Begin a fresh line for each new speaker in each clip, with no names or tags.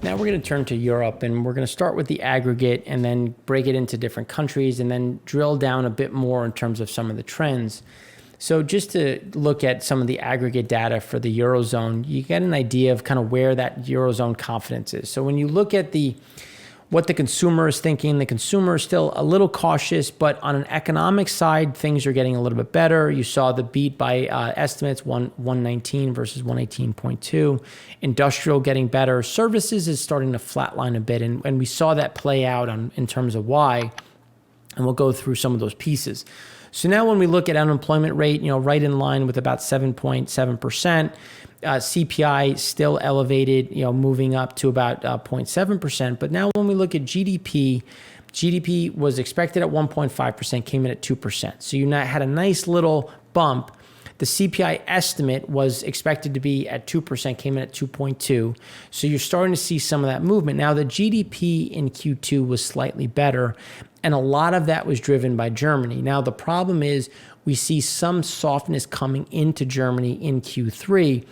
Now we're going to turn to Europe, and we're going to start with the aggregate and then break it into different countries and then drill down a bit more in terms of some of the trends. So just to look at some of the aggregate data for the Eurozone, you get an idea of kind of where that Eurozone confidence is. So when you look at what the consumer is thinking, the consumer is still a little cautious, but on an economic side, things are getting a little bit better. You saw the beat by estimates, 119 versus 118.2. Industrial getting better. Services is starting to flatline a bit, and we saw that play out in terms of why, and we'll go through some of those pieces. So now when we look at unemployment rate, right in line with about 7.7%. CPI still elevated, moving up to about 0.7%. But now when we look at GDP was expected at 1.5%, came in at 2%. So you had a nice little bump. The CPI estimate was expected to be at 2%, came in at 2.2. So you're starting to see some of that movement. Now the GDP in Q2 was slightly better, and a lot of that was driven by Germany. Now the problem is we see some softness coming into Germany in Q3,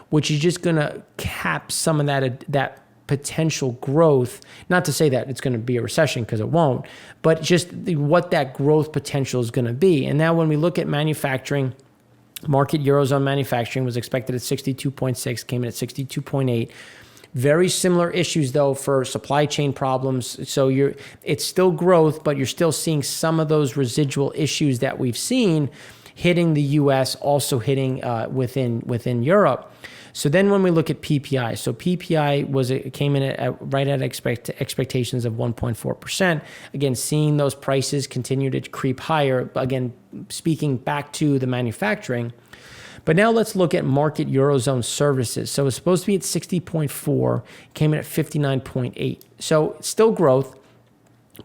which is just going to cap some of that potential growth. Not to say that it's going to be a recession, because it won't, but just what that growth potential is going to be. And now when we look at manufacturing, market Eurozone manufacturing was expected at 62.6, came in at 62.8. Very similar issues, though, for supply chain problems. So it's still growth, but you're still seeing some of those residual issues that we've seen hitting the U.S., also hitting within Europe. So then when we look at PPI, so PPI came in right at expectations of 1.4%. Again, seeing those prices continue to creep higher. Again, speaking back to the manufacturing. But now let's look at market Eurozone services. So it's supposed to be at 60.4, came in at 59.8. So still growth,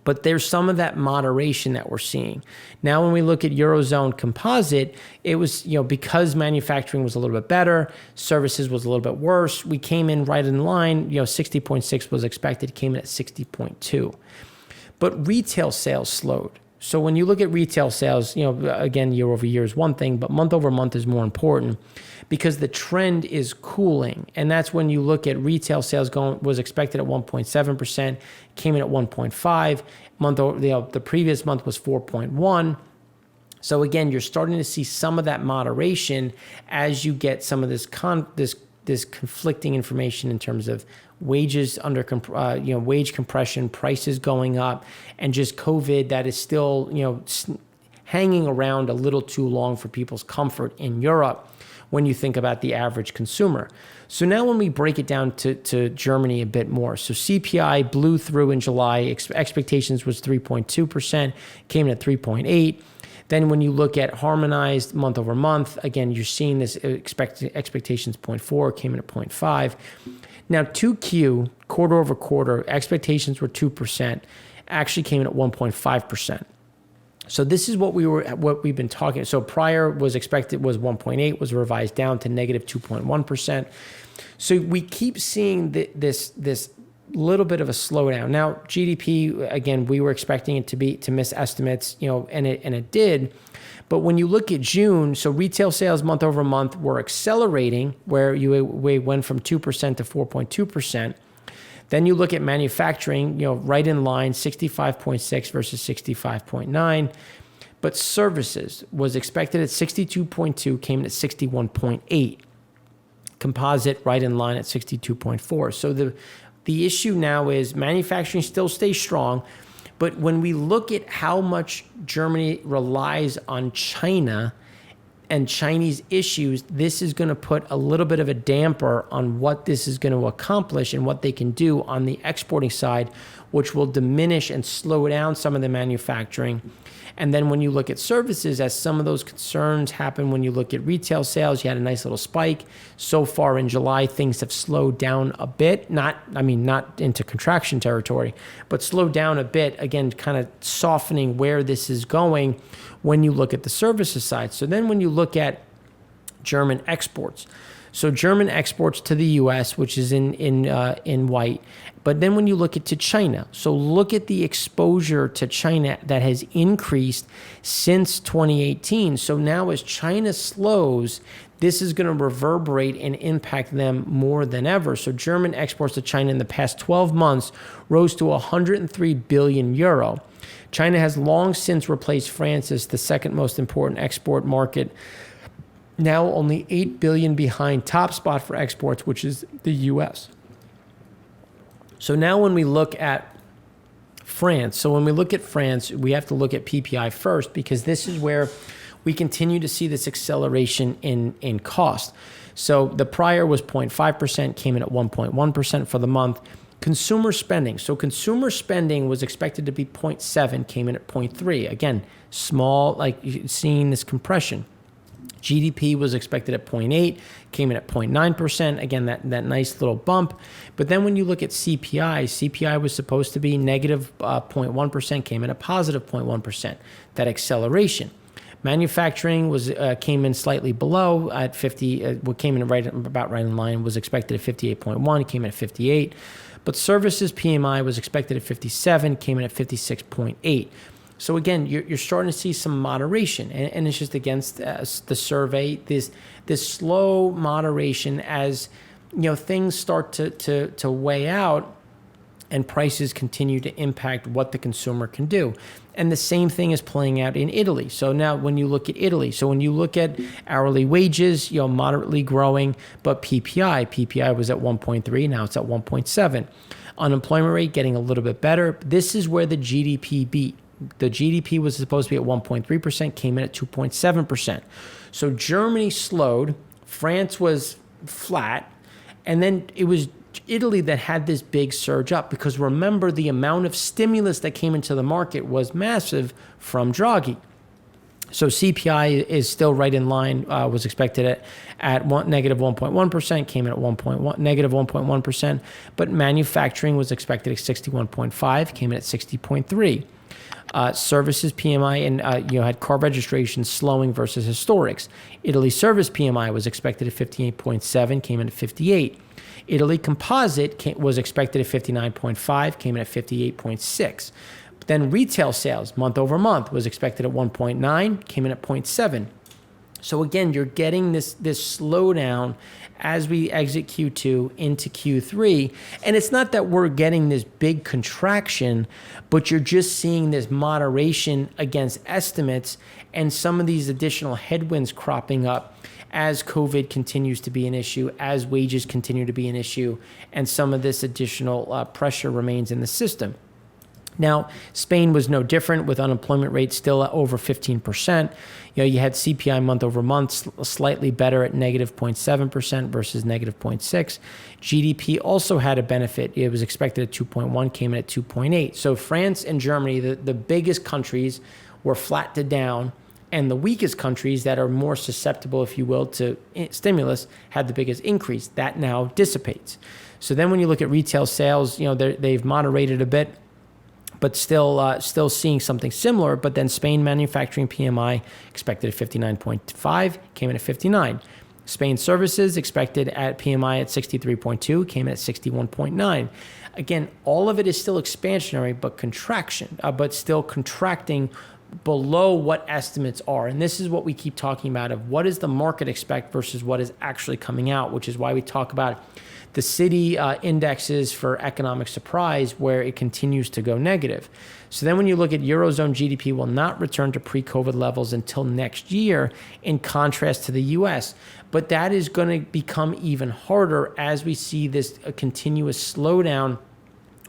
but there's some of that moderation that we're seeing. Now, when we look at Eurozone composite, it was, because manufacturing was a little bit better, services was a little bit worse. We came in right in line, 60.6 was expected, came in at 60.2. But retail sales slowed. So when you look at retail sales, again, year over year is one thing, but month over month is more important, because the trend is cooling. And that's when you look at retail sales was expected at 1.7%, came in at 1.5. The previous month was 4.1. So again, you're starting to see some of that moderation as you get some of this conflicting information in terms of wages wage compression, prices going up, and just COVID that is still hanging around a little too long for people's comfort in Europe when you think about the average consumer. So now when we break it down to Germany a bit more, so CPI blew through in July, expectations was 3.2%, came in at 3.8. Then when you look at harmonized month over month, again, you're seeing this expectations 0.4, came in at 0.5. Now 2Q, quarter over quarter, expectations were 2%, actually came in at 1.5%. So this is what we've been talking. So prior was expected was 1.8, was revised down to negative 2.1%. So we keep seeing this little bit of a slowdown. Now GDP, again, we were expecting it to miss estimates, and it did. But when you look at June, so retail sales month over month were accelerating, where we went from 2% to 4.2%. Then you look at manufacturing, right in line, 65.6 versus 65.9. But services was expected at 62.2, came in at 61.8. Composite right in line at 62.4. So the issue now is manufacturing still stays strong, but when we look at how much Germany relies on China and Chinese issues, this is going to put a little bit of a damper on what this is going to accomplish and what they can do on the exporting side, which will diminish and slow down some of the manufacturing. And then when you look at services, as some of those concerns happen when you look at retail sales, you had a nice little spike. So far in July, things have slowed down a bit. Not into contraction territory, but slowed down a bit. Again, kind of softening where this is going when you look at the services side. So then when you look at German exports, so German exports to the U.S., which is in white. But then when you look to China, so look at the exposure to China that has increased since 2018. So now as China slows, this is going to reverberate and impact them more than ever. So German exports to China in the past 12 months rose to 103 billion euro. China has long since replaced France as the second most important export market, now only 8 billion behind top spot for exports, which is the US. So now when we look at France, we have to look at PPI first, because this is where we continue to see this acceleration in cost. So the prior was 0.5%, came in at 1.1% for the month. Consumer spending. So consumer spending was expected to be 0.7, came in at 0.3. Again, small, like seeing this compression. GDP was expected at 0.8, came in at 0.9%. Again, that nice little bump. But then when you look at CPI was supposed to be negative 0.1%, came in at positive 0.1%. That acceleration. Manufacturing came in slightly below at 50. What came in about right in line was expected at 58.1. Came in at 58. But services PMI was expected at 57. Came in at 56.8. So again, you're starting to see some moderation, and it's just against the survey, this slow moderation as things start to weigh out, and prices continue to impact what the consumer can do. And the same thing is playing out in Italy. So now when you look at Italy, when you look at hourly wages, moderately growing, but PPI was at 1.3, now it's at 1.7. Unemployment rate getting a little bit better. This is where the GDP beat. The GDP was supposed to be at 1.3%, came in at 2.7%. So Germany slowed, France was flat, and then it was Italy that had this big surge up, because remember, the amount of stimulus that came into the market was massive from Draghi. So CPI is still right in line, was expected at negative 1.1%, came in at negative 1.1%, but manufacturing was expected at 61.5, came in at 60.3. Services PMI and had car registrations slowing versus historics. Italy service PMI was expected at 58.7, came in at 58. Italy composite was expected at 59.5, came in at 58.6. But then retail sales month over month was expected at 1.9, came in at 0.7. So again, you're getting this slowdown as we exit Q2 into Q3. And it's not that we're getting this big contraction, but you're just seeing this moderation against estimates and some of these additional headwinds cropping up as COVID continues to be an issue, as wages continue to be an issue, and some of this additional pressure remains in the system. Now, Spain was no different, with unemployment rate still at over 15%. You had CPI month over month slightly better at negative 0.7% versus negative 0.6. GDP also had a benefit. It was expected at 2.1, came in at 2.8. So France and Germany, the biggest countries, were flat to down, and the weakest countries that are more susceptible, if you will, to stimulus had the biggest increase. That now dissipates. So then when you look at retail sales, they've moderated a bit, but still seeing something similar. But then Spain manufacturing PMI expected at 59.5, came in at 59. Spain services expected at PMI at 63.2, came in at 61.9. Again, all of it is still expansionary, but still contracting below what estimates are. And this is what we keep talking about, of what does the market expect versus what is actually coming out, which is why we talk about the city indexes for economic surprise, where it continues to go negative. So then when you look at Eurozone GDP will not return to pre-COVID levels until next year, in contrast to the US. But that is going to become even harder as we see this continuous slowdown,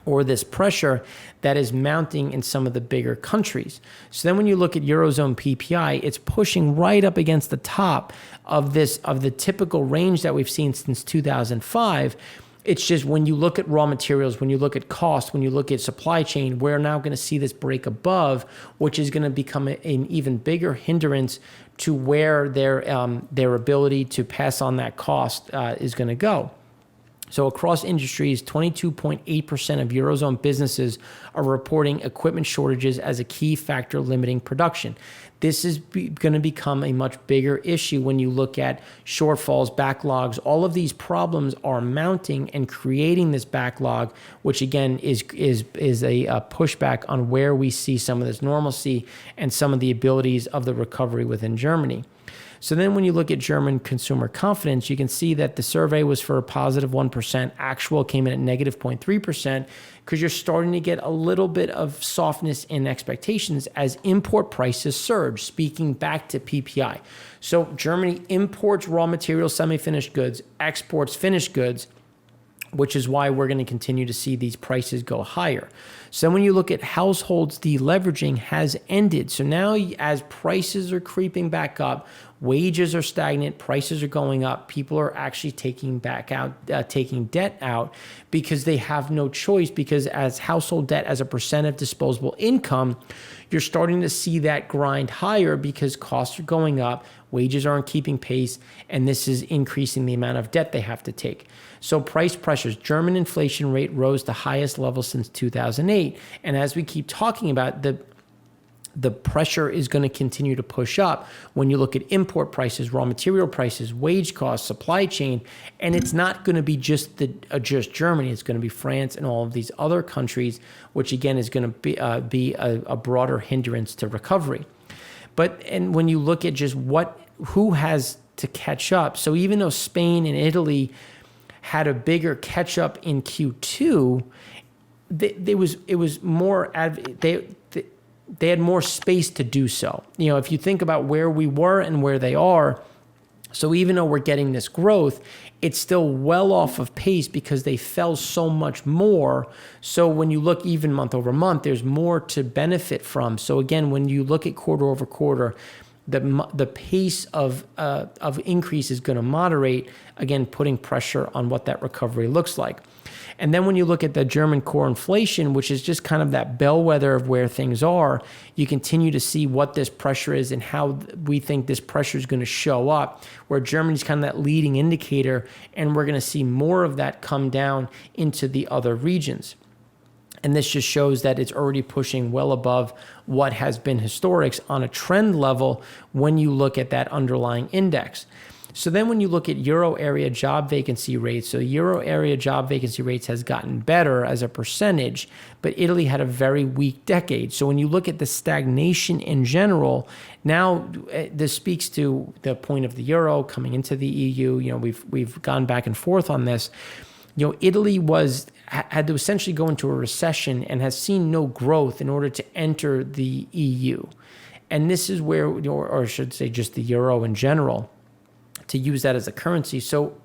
or this pressure that is mounting in some of the bigger countries. So then when you look at Eurozone PPI, it's pushing right up against the top of the typical range that we've seen since 2005. It's just when you look at raw materials, when you look at cost, when you look at supply chain, we're now going to see this break above, which is going to become an even bigger hindrance to where their ability to pass on that cost is going to go. So across industries, 22.8% of Eurozone businesses are reporting equipment shortages as a key factor limiting production. This is going to become a much bigger issue when you look at shortfalls, backlogs. All of these problems are mounting and creating this backlog, which again is a pushback on where we see some of this normalcy and some of the abilities of the recovery within Germany. So then when you look at German consumer confidence, you can see that the survey was for a positive 1%. Actual came in at negative 0.3% because you're starting to get a little bit of softness in expectations as import prices surge, speaking back to PPI. So Germany imports raw materials, semi-finished goods, exports finished goods, which is why we're going to continue to see these prices go higher. So when you look at households, deleveraging has ended. So now as prices are creeping back up, wages are stagnant, prices are going up, people are actually taking debt out because they have no choice, because as household debt as a percent of disposable income, you're starting to see that grind higher because costs are going up, wages aren't keeping pace, and this is increasing the amount of debt they have to take. So price pressures, German inflation rate rose the highest level since 2008. And as we keep talking about, the pressure is going to continue to push up when you look at import prices, raw material prices, wage costs, supply chain, and it's not going to be just Germany. It's going to be France and all of these other countries, which again is going to be a broader hindrance to recovery. And when you look at just who has to catch up, so even though Spain and Italy had a bigger catch up in Q2, they had more space to do so. If you think about where we were and where they are, so even though we're getting this growth, it's still well off of pace because they fell so much more. So when you look even month over month, there's more to benefit from. So again, when you look at quarter over quarter, the pace of increase is going to moderate, again, putting pressure on what that recovery looks like. And then when you look at the German core inflation, which is just kind of that bellwether of where things are, you continue to see what this pressure is and how we think this pressure is going to show up, where Germany's kind of that leading indicator, and we're going to see more of that come down into the other regions. And this just shows that it's already pushing well above what has been historics on a trend level when you look at that underlying index. So then when you look at Euro area job vacancy rates, so Euro area job vacancy rates has gotten better as a percentage, but Italy had a very weak decade. So when you look at the stagnation in general, now this speaks to the point of the Euro coming into the EU. We've gone back and forth on this. Italy had to essentially go into a recession and has seen no growth in order to enter the EU. And this is where, or I should say just the Euro in general, to use that as a currency. So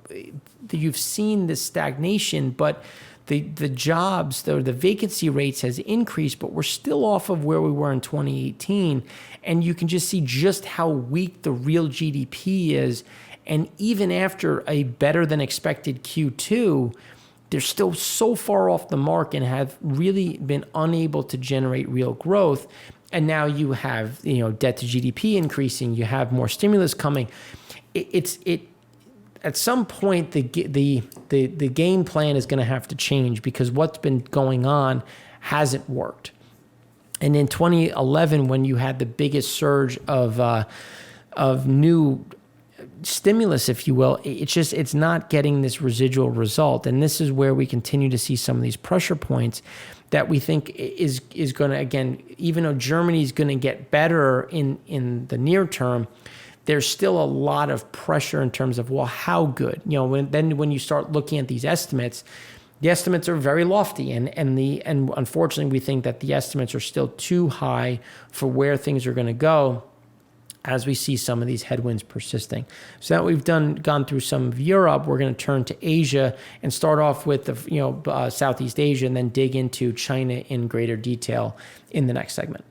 you've seen this stagnation, but the jobs, the vacancy rates has increased, but we're still off of where we were in 2018. And you can just see just how weak the real GDP is. And even after a better than expected Q2, they're still so far off the mark and have really been unable to generate real growth. And now you have, debt to GDP increasing, you have more stimulus coming. At some point the game plan is going to have to change because what's been going on hasn't worked. And in 2011, when you had the biggest surge of new stimulus, if you will, it's not getting this residual result. And this is where we continue to see some of these pressure points that we think is going to, again, even though Germany is going to get better in the near term, there's still a lot of pressure in terms of, well, how good? When you start looking at these estimates, the estimates are very lofty, and unfortunately we think that the estimates are still too high for where things are going to go as we see some of these headwinds persisting. So now we've gone through some of Europe, we're going to turn to Asia and start off with the Southeast Asia and then dig into China in greater detail in the next segment.